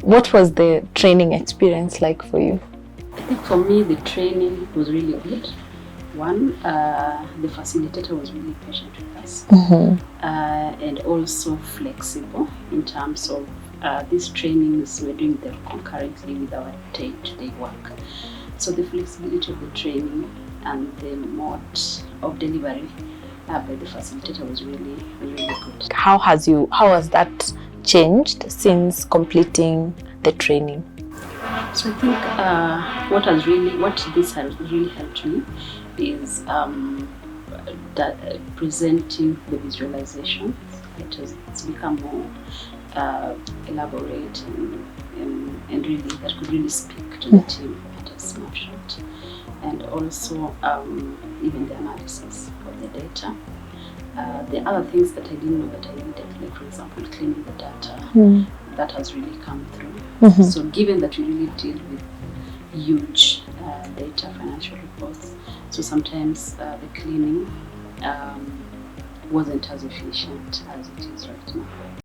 What was the training experience like for you? I think for me, the training was really good. One, the facilitator was really patient with us, and also flexible in terms of these trainings. We're doing them concurrently with our day-to-day work. So the flexibility of the training and the mode of delivery by the facilitator was really good. How has that changed since completing the training? So I think what this has really helped me is presenting the visualizations. It's become more elaborate and really that could really speak to the team at a snapshot, and also even the analysis of the data. The other things that I didn't know that I needed, like for example cleaning the data, that has really come through. So given that we really deal with huge data, financial reports, so sometimes the cleaning wasn't as efficient as it is right now.